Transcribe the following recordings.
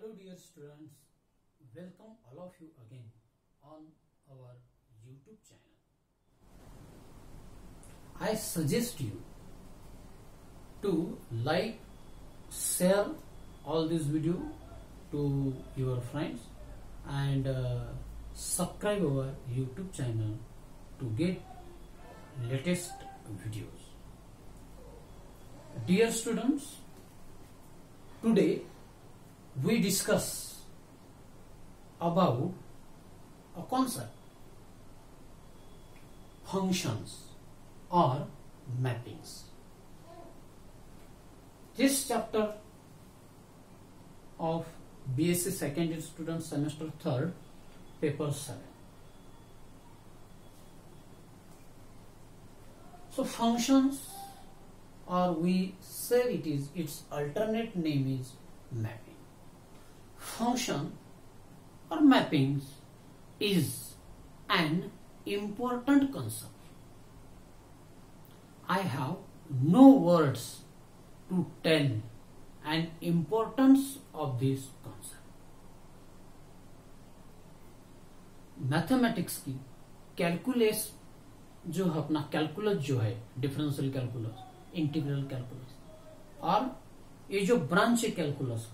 Hello dear students, welcome all of you again on our YouTube channel. I suggest you to like, share all this video to your friends and subscribe our YouTube channel to get latest videos. Dear students, today we discuss about a concept, functions or mappings. This chapter of BSc second year student semester 3rd, paper 7. So functions, or we say its alternate name is mapping. Function or mappings is an important concept. I have no words to tell an importance of this concept. Mathematics की calculus जो है, अपना calculus जो है, differential calculus, integral calculus, और ये जो branch है कैलकुलस,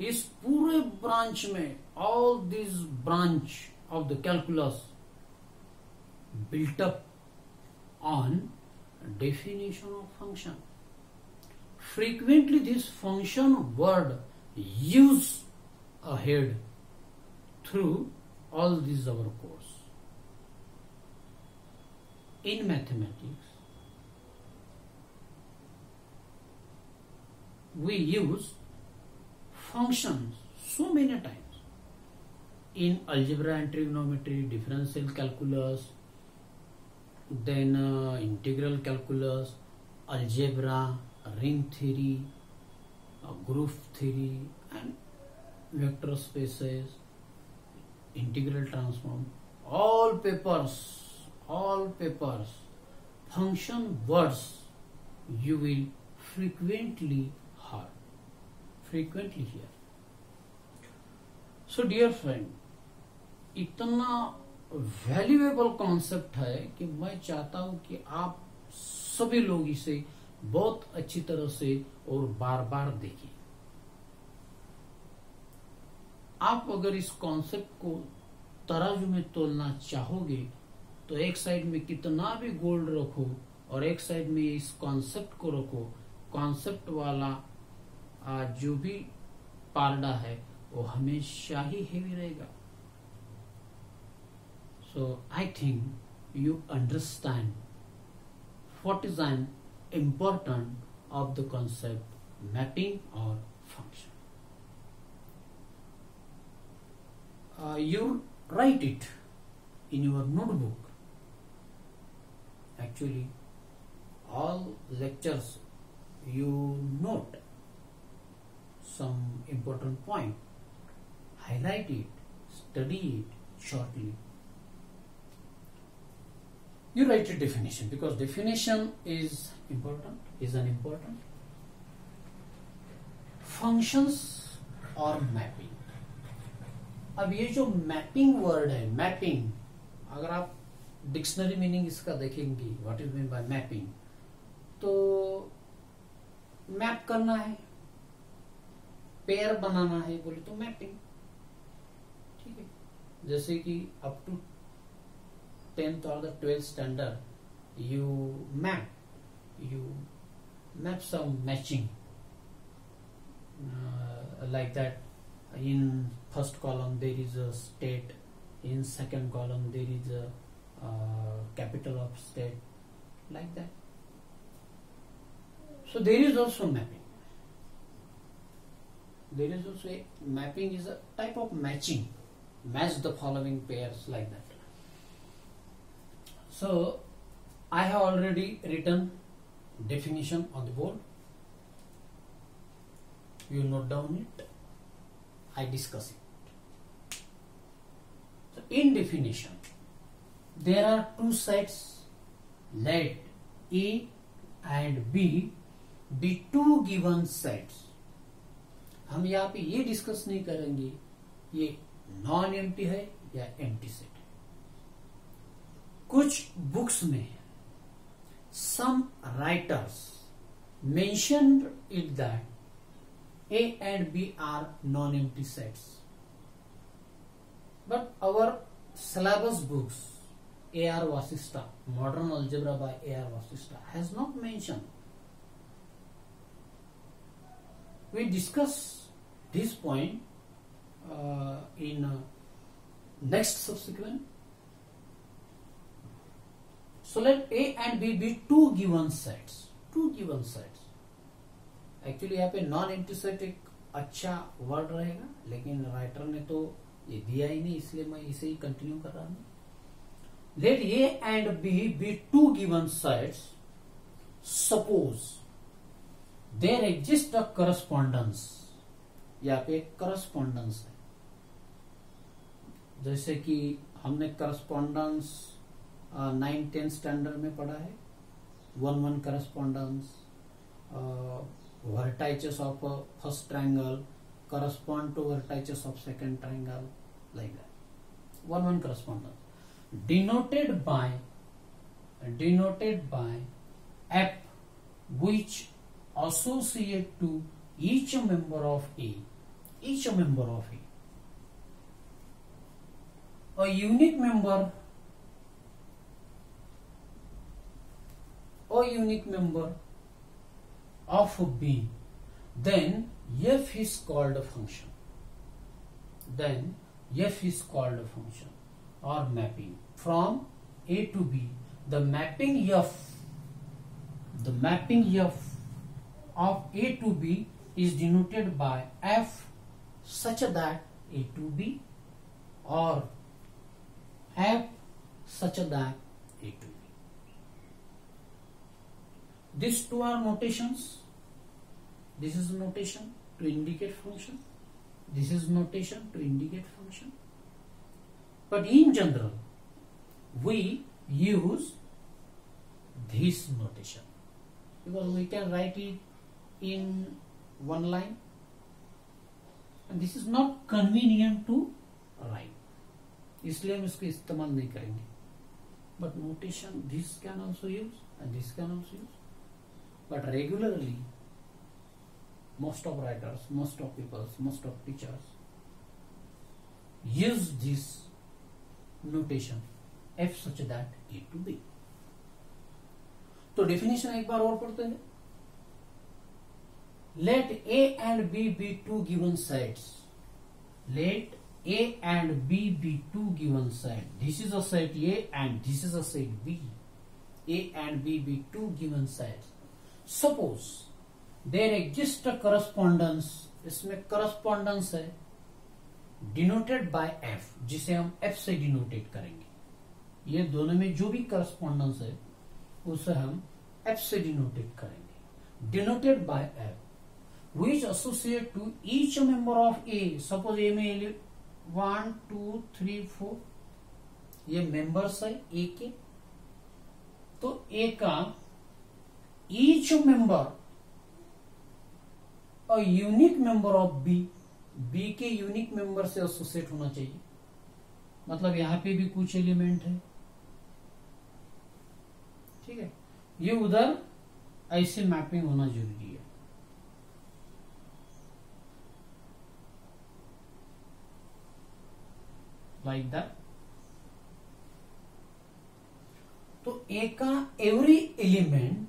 इस पूरे ब्रांच में all this branch of the calculus built up on definition of function. Frequently this function word used ahead through all these our course. In mathematics we use functions so many times. In algebra and trigonometry, differential calculus, then integral calculus, algebra, ring theory, group theory, and vector spaces, integral transform, all papers, function words you will frequently hear. So dear friend, इतना valuable concept है कि मैं चाहता हूं कि आप सभी लोग इसे बहुत अच्छी तरह से और बार बार देखिए. आप अगर इस कॉन्सेप्ट को तराजू में तोलना चाहोगे तो एक साइड में कितना भी गोल्ड रखो और एक साइड में इस कॉन्सेप्ट को रखो. कॉन्सेप्ट वाला जो भी पारडा है वो हमेशा ही हेवी रहेगा. So I think you understand what is an important of the concept mapping or function. You write it in your notebook. Actually, all lectures you note some important point, highlight it, study it shortly. You write a definition because definition is important, is an important. Functions और mapping. अब ये जो mapping word है, mapping, अगर आप dictionary meaning इसका देखेंगे, what is mean by mapping, तो मैप करना है, पेयर बनाना है बोले तो मैपिंग. ठीक है, जैसे कि up to 10th or the 12th standard you map some matching like that. In first column there is a state, in second column there is a capital of state, like that. So there is also mapping. There is also a mapping is a type of matching, match the following pairs, like that. So I have already written definition on the board. You note down it. I discuss it. So in definition, there are two sets. Let A and B be two given sets हम यहाँ पे ये discuss नहीं करेंगे ये non empty है या empty set है। कुछ बुक्स में some writers mentioned it that A and B are non-empty sets, but our syllabus books, A.R. Vasistha, Modern Algebra by A.R. Vasistha, has not mentioned. We discuss this point in next subsequent. So let A and B be two given sets. Two given sets. Actually यहाँ पे non empty set एक अच्छा word रहेगा, लेकिन writer ने तो ये दिया ही नहीं, इसलिए मैं इसे ही कंटिन्यू कर रहा हूं. Let A and B be two given sets. Suppose there exists a correspondence. यहाँ पे correspondence है, जैसे कि हमने correspondence 9-10 स्टैंडर्ड में पढ़ा है. 1-1 correspondence, vertices of first triangle correspond to vertices of second triangle, like that. 1-1 correspondence denoted by F, which associate to each member of A. A unique member of B, then F is called a function. Or mapping from A to B. The mapping F of A to B is denoted by F such that A to B, or F such that A to B. These two are notations. This is notation to indicate function. This is notation to indicate function. But in general, we use this notation because we can write it in one line, and this is not convenient to write. इसलिए हम इसको इस्तेमाल नहीं करेंगे. But notation, this can also use and this can also use. But regularly, most of writers, most of people, most of teachers use this notation F such that A to B. तो definition एक बार और पढ़ते हैं. Let A and B be two given sets. Let A and B be two given sets. This is a set A and this is a set B. A and B be two given sets. Suppose there exists a correspondence. इसमें correspondence है denoted by F, जिसे हम F से denotate करेंगे. ये दोनों में जो भी correspondence है उसे हम F से denotate करेंगे. Denoted by F, which associate to each member of A. Suppose A में 1, 2, 3, 4 ये members है A के, तो A का each member a unique member of B. B के यूनिक मेंबर से एसोसिएट होना चाहिए. मतलब यहां पे भी कुछ एलिमेंट है, ठीक है, ये उधर ऐसे मैपिंग होना जरूरी है. Like that. तो ए का every element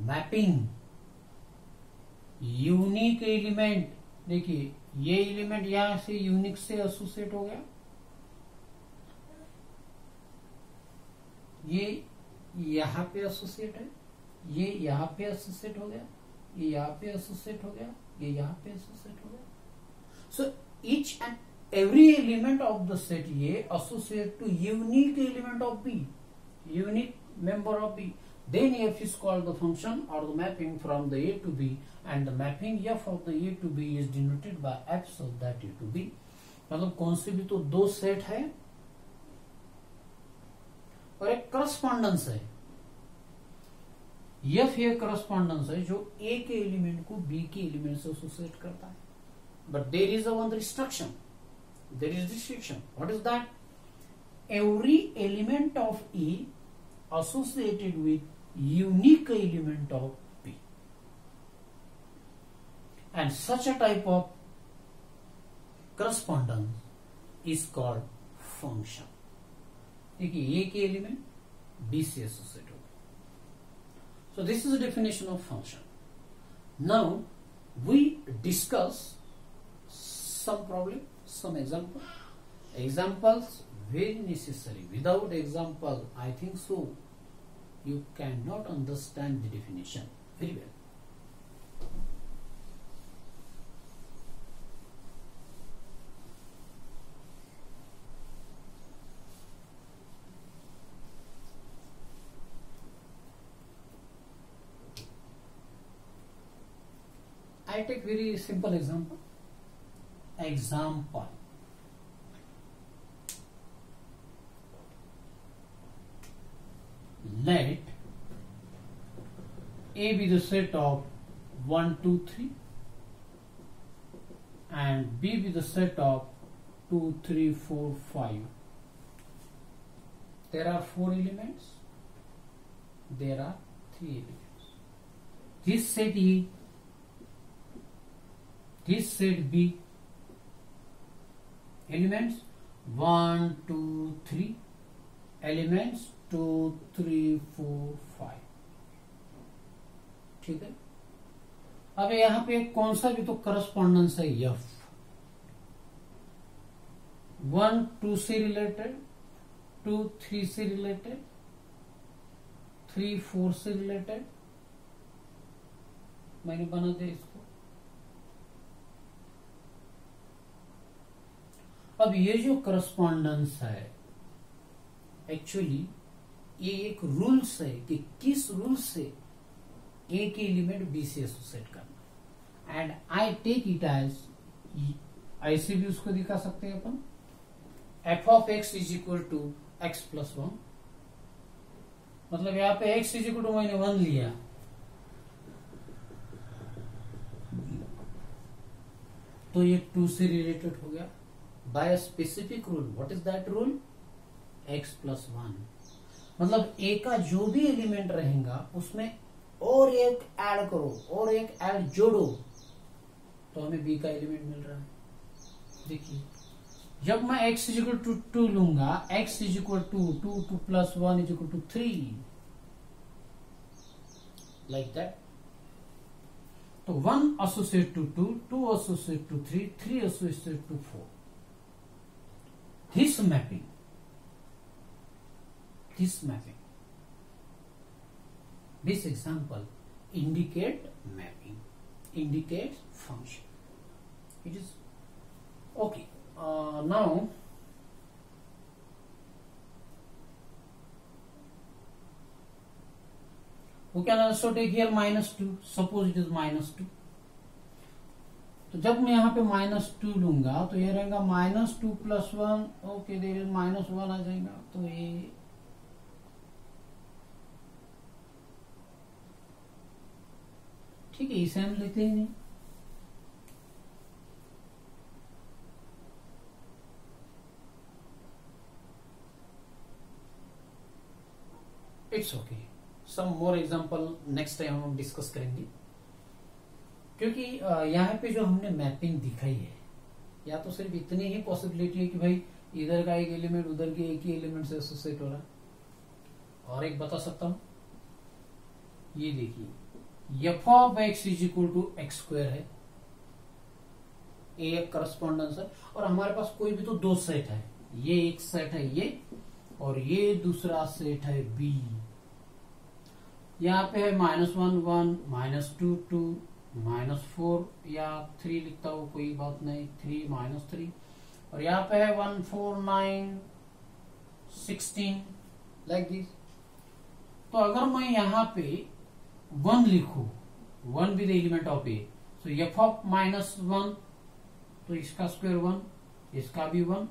mapping unique element. देखिए ये एलिमेंट यहां से यूनिक से एसोसिएट हो गया, ये यहां पे एसोसिएट है, ये यहां पे एसोसिएट हो गया, ये यहां पे एसोसिएट हो गया, ये यहां पे एसोसिएट हो गया. So each and every element of the set A associate to unique element of B, unique member of B. Then F is called the function or the mapping from the A to B, and the mapping F of the A to B is denoted by F so that A to B. मतलब कौन से भी तो दो set है और एक correspondence है. एफ ये करस्पॉन्डेंस है जो ए के एलिमेंट को बी के एलिमेंट से एसोसिएट करता है, but there is a one restriction, there is restriction. What is that? Every element of A associated with unique element of B, and such a type of correspondence is called function. देखिए A के element B से associate हो. So this is a definition of function. Now we discuss some problem, some examples very necessary. Without example, I think so you cannot understand the definition very well. I take very simple example. Let A be the set of 1, 2, 3 and B be the set of 2, 3, 4, 5. There are 4 elements. There are 3 elements. This set A, this set B. Elements 1, 2, 3. Elements 2, 3, 4, 5. ठीक है. अब यहां पे कौन सा भी तो correspondence है एफ. 1 2 से रिलेटेड, 2 3 से रिलेटेड, 3 4 से रिलेटेड. मैंने बना दिया इसको. अब ये जो करस्पॉन्डेंस है एक्चुअली ये एक रूल्स है कि किस रूल से ए के एलिमेंट बी से एसोसिएट करना. And I take it as, ऐसे भी उसको दिखा सकते हैं अपन, f of x is equal to x plus 1. मतलब यहां पे एक्स इज इक्वल टू मैंने 1 लिया, तो ये 2 से रिलेटेड हो गया by a specific rule. What is that rule? X plus 1. मतलब ए का जो भी एलिमेंट रहेगा उसमें और एक ऐड करो और एक ऐड जोड़ो तो हमें बी का एलिमेंट मिल रहा है. देखिए जब मैं x इज इक्वल टू 2 लूंगा, x is equal to 2 plus 1 is equal to 3, like that. तो 1 associate to 2, 2 associate to 3, 3 associate to 4. This mapping, this example indicate mapping, indicates function. It is okay. Now we can also take here -2. Suppose it is -2. तो जब मैं यहाँ पे -2 लूंगा तो ये रहेगा -2 प्लस 1. ओके, देयर इज -1 आ जाएगा. तो ये ठीक है, इसे हम लेते ही नहीं. It's okay. Some more example next time हम डिस्कस करेंगे, क्योंकि यहाँ पे जो हमने मैपिंग दिखाई है या तो सिर्फ इतनी ही पॉसिबिलिटी है कि भाई इधर का एक एलिमेंट उधर के एक ही एलिमेंट से एसोसिएट हो रहा है. और एक बता सकता हूं, ये देखिए F of x is equal to X square है, ए एक करस्पॉन्डेंस है. और हमारे पास कोई भी तो 2 सेट है, ये एक सेट है ये, और ये दूसरा सेट है बी. यहाँ पे है -1 1, -2 2, -4 या 3 लिखता हूं, कोई बात नहीं, 3 -3. और यहाँ पे है 1 4 9 16, लाइक दिस. तो अगर मैं यहाँ पे 1 लिखू, 1 with element of A, so F of -1, तो इसका स्क्वायर 1, इसका भी 1,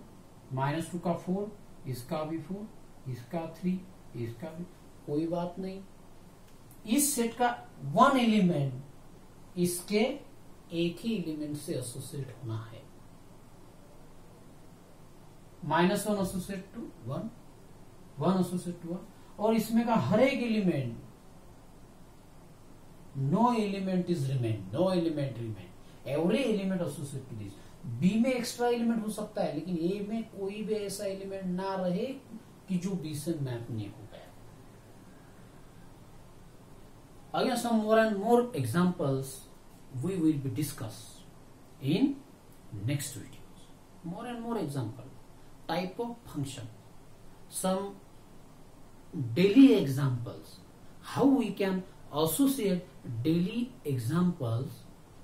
-2 का 4, इसका भी 4, इसका 3, इसका भी, कोई बात नहीं. इस सेट का वन एलिमेंट इसके एक ही एलिमेंट से एसोसिएट होना है। -1 एसोसिएट टू 1, 1 एसोसिएट टू 1, और इसमें का हर एक element, no element is remain, no element remain, every element associate to this. B में एक्स्ट्रा एलिमेंट हो सकता है, लेकिन ए में कोई भी ऐसा एलिमेंट ना रहे कि जो बी से मैप नहीं हो गया। Again, some more and more examples we will be discussed in next videos. More and more example, type of function, some daily examples, how we can associate daily examples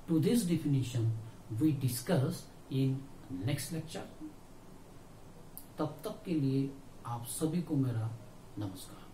to this definition we discuss in next lecture. तब तक के लिए आप सभी को मेरा नमस्कार।